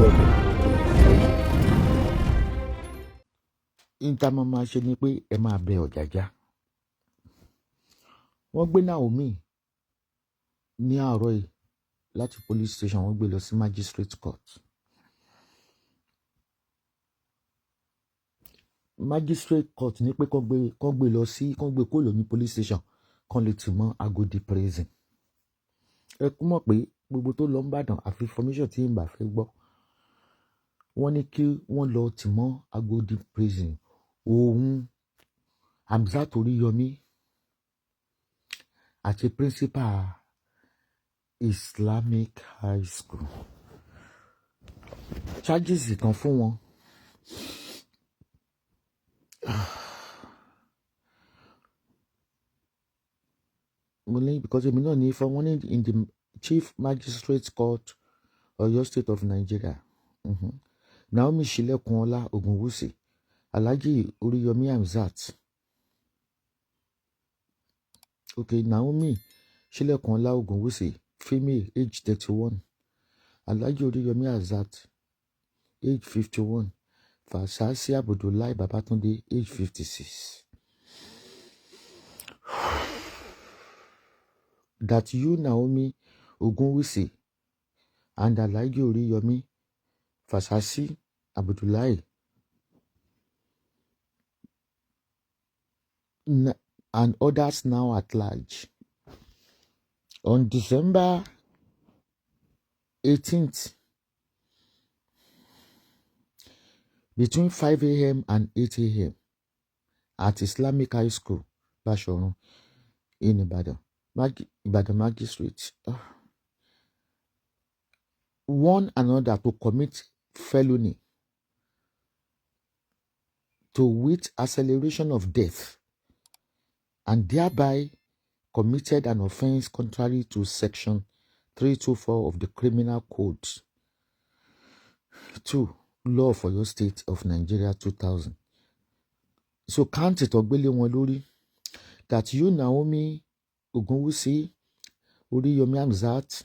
gbọ́dọ̀. Níta máa ṣe ni pé ẹ máa bẹ Ọ̀jájá. Wọ́n gbé Naomi ní àárọ̀ yìí láti police station, wọ́n gbé lọ sí magistrate court. Magistrate court ní pé kán gbé lọ sí, kán gbé kó lọ ní police station, kán lè tì mọ́ Agodi prison. Ẹ kú mọ̀ pé gbogbo tó lọ ń bàdàn àfi information tí ń bà fẹ́ gbọ́. Wọ́n ní kí wọ́n lọ tì mọ́ Agodi prison. Òun Hamzat Olórí àti principal Islamic High School. Charges kan fún wọn. Because èmi náà ní for one in the Chief Magistrate Court, Oyo State of Nigeria. Naomi Shilekunla Ogunwusi, Alhaji Oriyomi Hamzat. Okay, Naomi Shilekunla Ogunwusi, female, age 31. Alhaji Oriyomi Hamzat, age 51. Esabod Jáde, age 56. That you, Naomi Ogunwusi, and Alhaji Oriyomi Hamzat and others now at large. On December 18th, between 5 a.m. and 8 a.m. at Islamic High School, Bashorun, in Ibadan Magistrate, one another to commit felony, to wit acceleration of death, and thereby committed an offense contrary to Section 324 of the Criminal Code 2, Law for your State of Nigeria 2000. So count it Ogbele wọn lórí that you, Naomi Ogunwusi, Oriyomi Hamzat,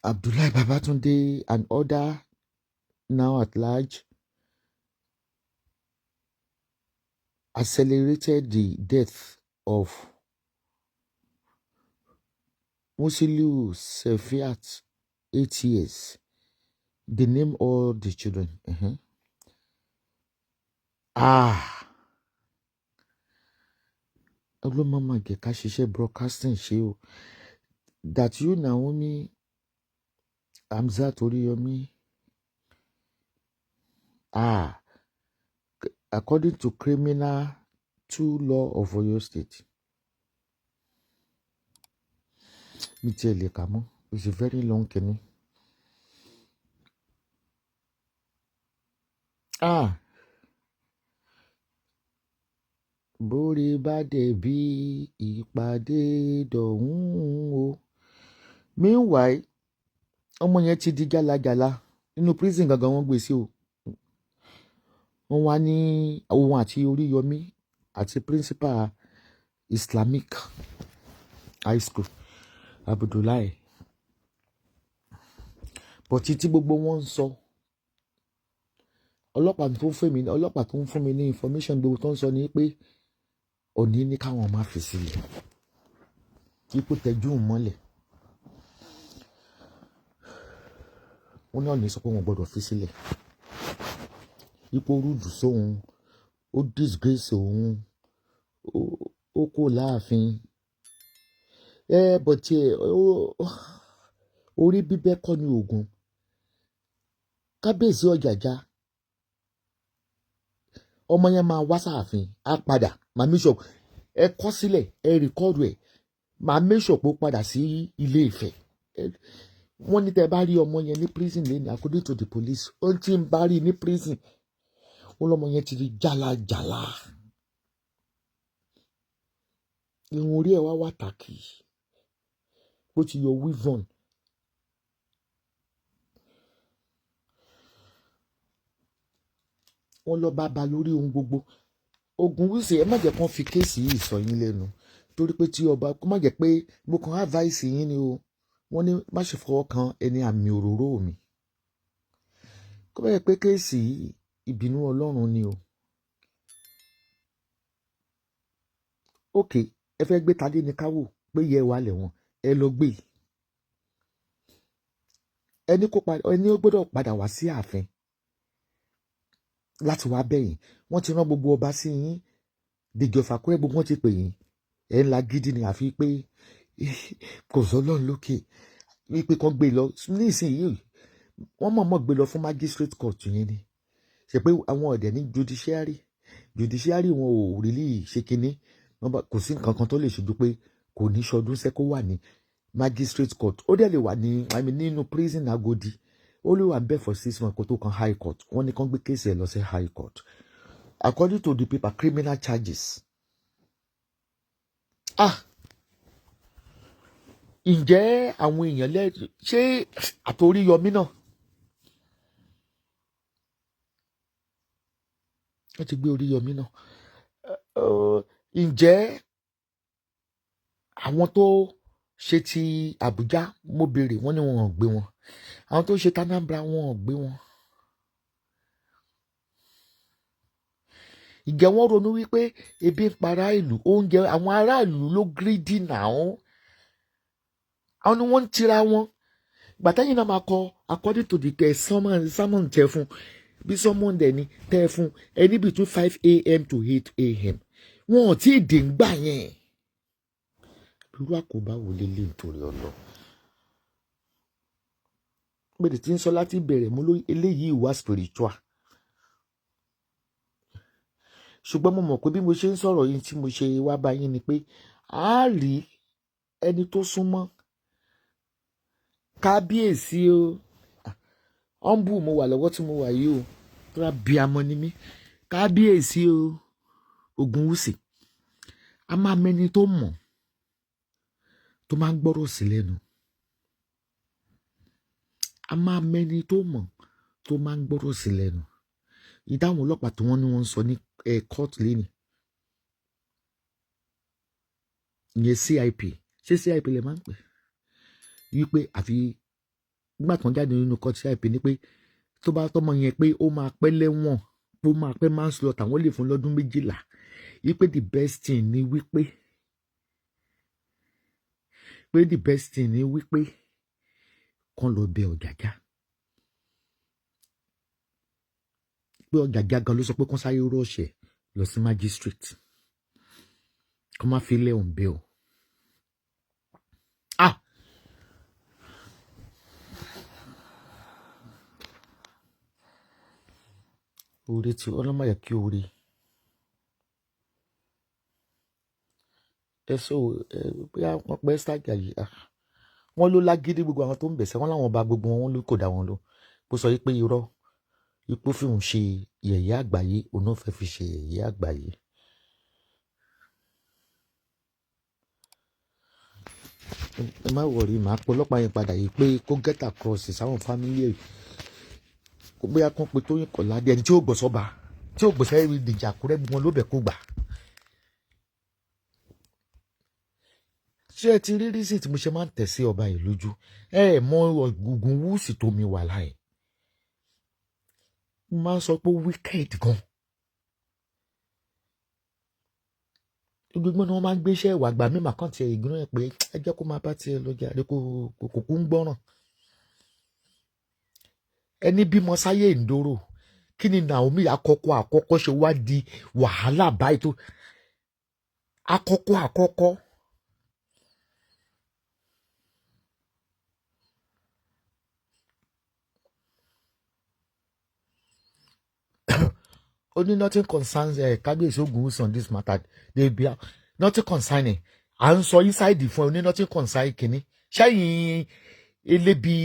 Abdullahi Babatunde, and other now at large accelerated the death of Musiliu Sefiat, 8 years. They name all the children. Mama Gekashishe broadcasting show that you, Naomi Hamzat Oriyomi, according to Criminal 2 Law of Oyo State. It's a very long journey. Bórí bá dé bí ìpàdé dọ̀hún o. Meanwhile, ọmọ yẹn ti di jálajàla nínú prison gangan wọ́n gbé sí o. Wọ́n wá ní òun àti Oriyomi àti principal Islamic High School Abdullahi. But tí gbogbo wọn ń sọ, ọlọ́pàá tó ń fún mi ní information gbogbo tó ń sọ ni pé Òní ní káwọn má fi sílẹ̀, ipò tẹjú mọ́lẹ̀. Wọ́n náà ní sọ pé wọ́n gbọ́dọ̀ fi sílẹ̀. Ipò rúdù sóhun, ó disgrace òun, ó kò láàfin. But orí bíbẹ́ kọ́ ni oògùn. Kábíyèsí Ọ̀jájá, ọmọ yẹn máa wá sáàfin, á padà, máa make sure ẹ kọ sílẹ̀, ẹ rìkọ́dù ẹ̀, máa make sure pé ó padà sí Ilé Ifẹ̀. Wọ́n ní tẹ́ bá rí ọmọ yẹn ní prison lẹ́nu, according to the police, ó ti ń bá rí ní prison, ó lọ́mọ yẹn ti rí jálajàla. Irun orí ẹ̀ wá wà tàkì, ó ti yọ weave on. Wọ́n lọ bá lórí ohun gbogbo. Ogunwusi, ẹ má jẹ́ kán fi kéèsì yìí sọ yín lẹ́nu, torí pé tí ọba kó má jẹ́ pé mo kàn advice yín ni o. Wọ́n ní má ṣe fọwọ́ kan ẹni àmì òróró mi. kó bẹ́ẹ̀ pé kéèsì ìbínú Ọlọ́run ni o. òkè ẹ fẹ́ gbé Tadé ní káwò pé yẹ wà lẹ́wọ̀n ẹ lọ gbé ẹni ó gbọ́dọ̀ padà wá sí ààfin láti wá bẹ̀yìn. Wọ́n ti rán gbogbo ọba sí yín dèjọ́ fàkúrẹ́ gbogbo wọn ti pè yín ẹ̀ ńlá gidi ni àfi pé kò sọ́lọ́run lókè wípé kan gbé lọ nísìnyí wọ́n mọ̀ọ́mọ̀ gbé lọ fún magistrate court yẹn ni ṣe pé àwọn ọ̀dẹ̀ ní judiciary wọn ò rí lè ṣe kinní kò sí nǹkan kan tó lè ṣojú pé kò ní ṣọdún sẹ́kó wà ní magistrate court ó dẹ̀ lè wà ní nínú prison Agodi ó lè wà ń bẹ̀ for 6 months kó tó kan high court wọ́n ní kán gbé kéèsì ẹ̀ lọ sí high court according to the paper criminal charges. Ǹjẹ́ àwọn èèyàn ṣé àti Oríyọmí náà wọ́n ti gbé Oríyọmí náà ǹjẹ́ àwọn tó ṣe ti Àbújá mo béèrè wọ́n ní wọn ò gbé wọn àwọn tó ṣe t'Anambra wọn ò gbé wọn. Ǹjẹ́ wọ́n ronú wípé ebi ń para ìlú oúnjẹ àwọn aráàlú ló gírídì náà àwọn ni wọ́n ń tira wọn gbàtẹ́yìn náà máa kọ according to the sermon tẹ fún bí sermon dẹ̀ ni tẹ fún ẹni between 5 a.m. to 8 a.m. wọn ò tí ì dé ń gbà yẹn irú àkóbá wo lélẹ̀ nítorí ọlọ gbèdè tí ń sọ láti bẹ̀rẹ̀ mú eléyìí wá spiritual ṣùgbọ́n mo mọ̀ pé bí mo ṣe ń sọ̀rọ̀ yìí tí mo ṣe wá bá yín ni pé a rí ẹni tó súnmọ́ kábíyèsí o ọ́nbù mo wà lọ́wọ́ tí mo wà yìí o tó rà bí amọ̀ ni mí kábíyèsí o Ògúnwùsì a máa mẹ́ni tó mọ̀ tó máa ń gbọ́rọ̀ sí lẹ́nu a máa mẹ́ni tó mọ̀ tó máa ń gbọ́rọ̀ sí lẹ́nu ìdáhùn ọlọ́pàá tí wọ́n ní wọ́n ń sọ ní court lẹ́nu ìyẹn CIP ṣé CIP lè máa ń pè wípé àfi nígbà tó ń jáde nínú court CIP ni pé tó bá tọ́mọ yẹn pé ó máa pẹ́ lẹ́wọ̀n ó máa pẹ́ manslaughter àwọn lè fún lọ́dún 12 wípé the best thing ni wípé kán lọ bẹ Ọ̀jájá pé Ọ̀jájá gan ló sọ pé kán sáré rọ̀ṣẹ̀ lọ sí magistrate kán má fi lẹ́hùn bẹ́ẹ̀ o. Orí tí ọlọ́mọ yẹ kí orí ẹsọ bí wọn pẹ ṣáàjà yìí wọn ló lágídí gbogbo àwọn tó ń bẹ̀sẹ̀ wọn láwọn bá gbogbo wọn ló kò dá wọn lọ bó sọ yìí pé irọ́ ipò fi hùn ṣe yẹ̀yẹ́ àgbáyé òun náà fẹ́ fi ṣe yẹ̀yẹ́ àgbáyé. ẹ má wọrí màá pọ ọlọ́pàá yẹn padà yìí pé kó get across sáwọn fámílì ẹ̀ kó bóyá kán pe Tóyìn Kọ́ládé ẹni tí ó gbọ́ sọ́ba tí ó gbọ́sẹ̀ rí ìdíjà Àkúrẹ́ bí wọn ló bẹ̀ kó gbà. ṣé ẹ ti rí rísì tí mo ṣe máa ń tẹ̀ sí ọba yìí lójú ẹ mọ Ògúnwùsì tó mi wà láì mo máa ń sọ pé wicked gan gbogbo ni wọ́n máa ń gbéṣẹ́ ìwà àgbà mímà kan tiẹ̀ ìgbóná ẹ̀ pé ẹ jẹ́ kó máa bá tiẹ̀ lọ jàre kò kú ń gbọ́ràn ẹni bímọ sáyé ìndóró kí ni Naomi àkọ́kọ́ ṣe wá di wàhálà báyìí tó àkọ́kọ́. Only nothing concerns Kábíyèsí Ògúnwùsì on this matter they be nothing concerning à ń sọ inside fún only nothing concern kìíní ṣẹ́yìn elébi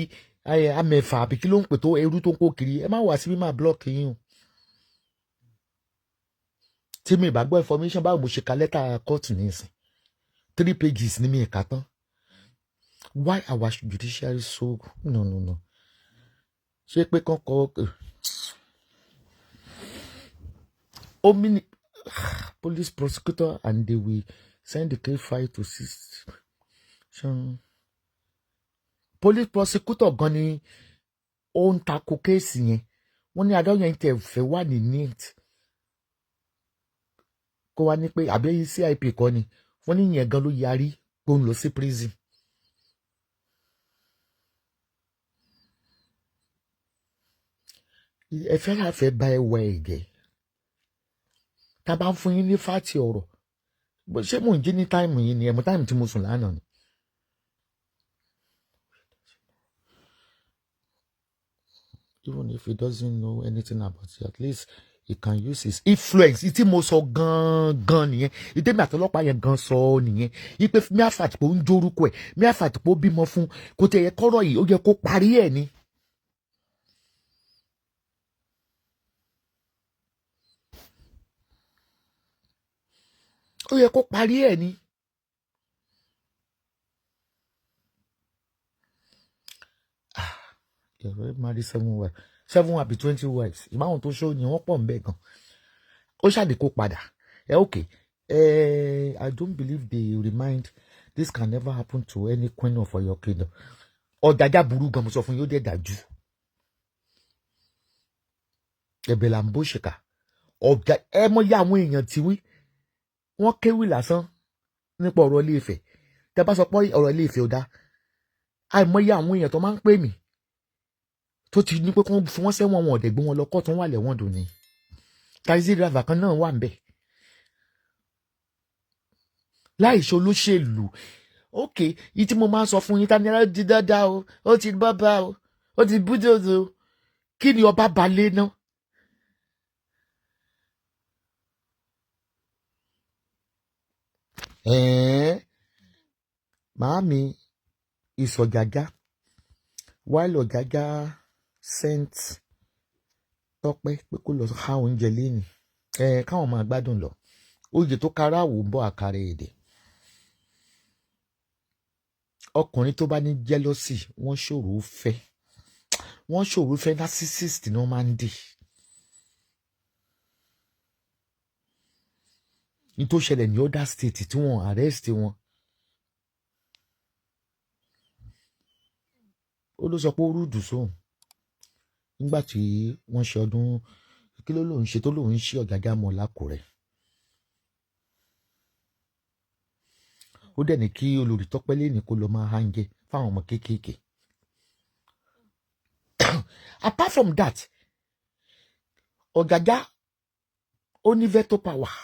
amẹ̀fà àbí kí ló ń pè tó ẹrú tó ń kó kiri ẹ má wá síbí máa block yín o tí mi ìbá gbọ́ information báwo mo ṣe ka lẹ́tà court nísìn 3 pages ní mi ìka tán why our judiciary so no ṣé pé kán kọ́ police prosecutor and they will send the case file to 6. Police prosecutor gan ni ó ń takò kéèsì yẹn wọ́n ní adájọ́ yẹn tẹ̀ fẹ́ wà ní neat kó wá ní pé àbí CIP kọ́ ni wọ́n ní ìyẹn gan ló yarí pé ó ń lọ sí prison. ẹ fẹ́ láfẹ́ bá ẹ wọ ẹ̀gẹ́ tá a bá ń fún yín ní fáàtì ọ̀rọ̀ ṣé mò ń jí ní táìmù yìí ni ẹ̀mú táìmù tí mo sùn lánàá ni. Even if he doesn't know anything about it, at least he can use his influence. Ìtí mo sọ gan nìyẹn. Ìtẹ́mi àtọlọ́pàá yẹn gan sọ nìyẹn. Ipe mi àfàtìpó ń jórúkọ ẹ̀, mi àfàtìpó bímọ fún, kò tẹ̀ yẹ kọ́rọ̀ yìí, ó yẹ kó parí ẹ̀ ni. Ó yẹ kó parí ẹ̀ ni. You're married 7 wives. 7 àbí 20 wives. Ìmáwọn tó ṣó ni wọ́n pọ̀ ń bẹ̀ gan. Ó ṣàdé kó padà. Okay. I don't believe they remind this can never happen to any queen of your kingdom. Ọ̀jájá burú gan mo sọ fún yóò dé dájú. Ẹ̀bẹ̀ là ń bó ṣèkà. Ọ̀gá ẹ mọ̀ yá àwọn èèyàn tí wí. Wọ́n kéwì lásán nípa ọ̀rọ̀ Ilé Ifẹ̀. Tẹ́ bá sọ pé ọ̀rọ̀ Ilé Ifẹ̀ ò dá. Àìmọye àwọn èèyàn tó máa ń pè mí tó ti ní pé kí wọ́n fún wọn sẹ́wọ̀n wọn ọ̀dẹ̀ gbé wọn lọ kọ́ọ̀tún wà lẹ́wọ̀n dùn ni. Taxi driver kan náà wà ń bẹ̀. Láìṣe olóṣèlú. Okay, yìí tí mo máa ń sọ fún yín tá ní ẹ̀rọ di dáadáa o, ó ti bábá o, ó ti búdòdò. Kí ni ọba balẹ̀ náà? Màámi is OJAJA. While OJAJA sent Tọ́pẹ́ pé kó lọ ha oúnjẹ lẹ́nu. Káwọn máa gbádùn lọ. Oyè tó kára wò ń bọ̀ àkàrà èdè. Ọkùnrin tó bá ní jealousy wọ́n ṣòro fẹ́. Wọ́n ṣòro fẹ́ narcissist ni wọ́n máa ń dì. Ní tó ṣẹlẹ̀ ní other state tí wọ́n arrest wọn. Ó ló sọ pé ó rúdù sóhun. Nígbà tí wọ́n ṣe ọdún kí ló lòun ṣe tó lòun ṣe OJAJA mọ́ lákùrẹ́. Ó dẹ̀ ní kí olórí Tọ́pẹ́ lé ní kó lọ máa hánjẹ fáwọn ọmọ kéékèèké. Apart from that, OJAJA ó ní veto power.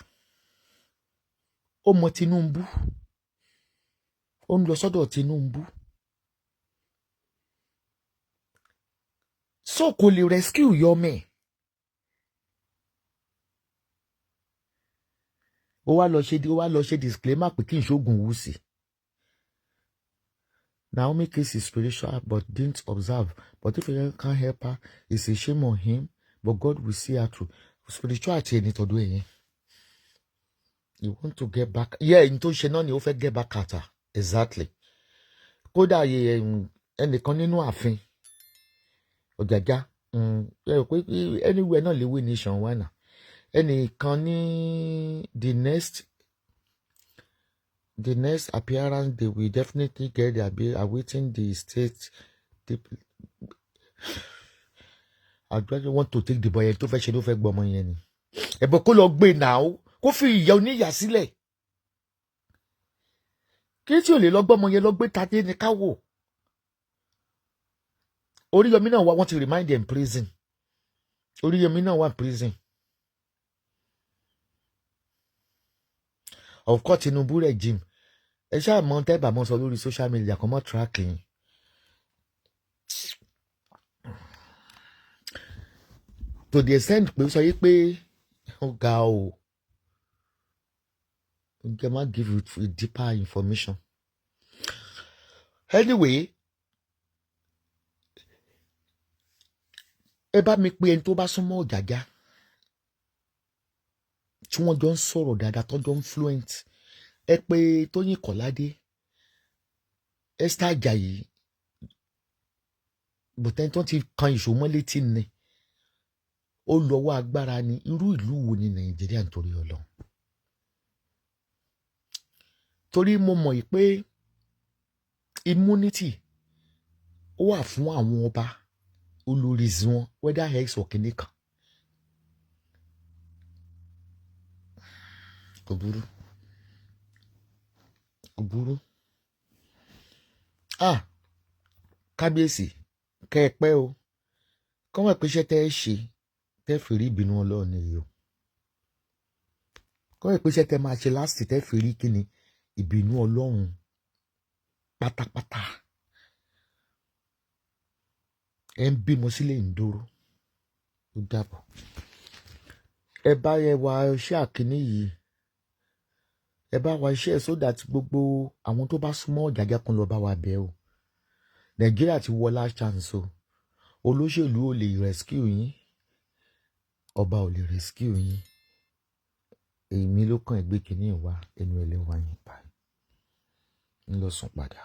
Ó mọ Tinubu. Ó ń lọ sọ́dọ̀ Tinubu. So kò lè rescue Yomi. Ó wá lọ ṣe disclaimer pé kí n ṣoògùn wúsì. Naomi case is spiritual but didn't observe. But if you can't help her, it's a shame on him. But God will see her through. Spiritual àti ẹni tó dún ẹ̀yẹn. You want to get back. Yeah, in tó ṣe náà ni ó fẹ́ get back at her. Exactly. Kódà ẹnìkan nínú ààfin OJAJA. Anywhere náà lè wé nation wà náà. Ẹnìkan ní the next appearance they will definitely get awaiting the state. I don't want to take the boy tó fẹ́ ṣe ló fẹ́ gbọ́ ọmọ yẹn ni. Ẹ̀bọ̀ kó lọ gbé náà kó fi ìyà oníyà sílẹ̀. Kí tí ò lè lọ gbọ́ ọmọ yẹn lọ gbé tadé ní káwò. Oriyomi náà wá wọ́n ti remind them prison. Oriyomi náà wà prison. Of course Tinubu regime. Ẹ ṣáà mọ tẹ́ bá mọ sọ lórí social media kan mọ́ tracking. To the extent pé sọ yí pé ó ga o. They might give you deeper information. Anyway, ẹ bá mi pé ẹni tó bá súnmọ́ OJAJA tí wọ́n jọ ń sọ̀rọ̀ dáadáa tó jọ ń fluent. Ẹ pé Tóyìn Kọ́ládé, Esther Ajayi, bùtẹ́ni tó ti kan ìṣó mọ́ létí ni. Ó lọ́wọ́ agbára ni. Irú ìlú wo ni Nàìjíríà nítorí Ọlọ́run? Torí mo mọ̀ pé immunity ó wà fún àwọn ọba olórí wọn whether x or kìnìún kan kò burú kò burú kábíyèsí kẹ́ ẹ pẹ́ o kọ́mọ̀ pé iṣẹ́ tẹ́ ẹ ṣe tẹ́ fi rí ìbínú ọlọ́run yìí o kọ́mọ̀ pé iṣẹ́ tẹ́ máa ṣe láti tẹ́ fi rí kíni ìbínú ọlọ́run pátápátá ẹ ń bímọ sílé ìdóró ó dàbọ̀ ẹ bá yẹ wá iṣẹ́ àkíní yìí ẹ bá wa iṣẹ́ so that gbogbo àwọn tó bá súnmọ́ Ọ̀jájá kan lọ bá wa bẹ̀ o Nàìjíríà ti wọ last chance o olóṣèlú ò lè rescue yín ọba ò lè rescue yín èmi ló kàn ẹ gbé kínní ìwà ẹnu ẹlẹ́wà yín báyìí ń lọ sùn padà.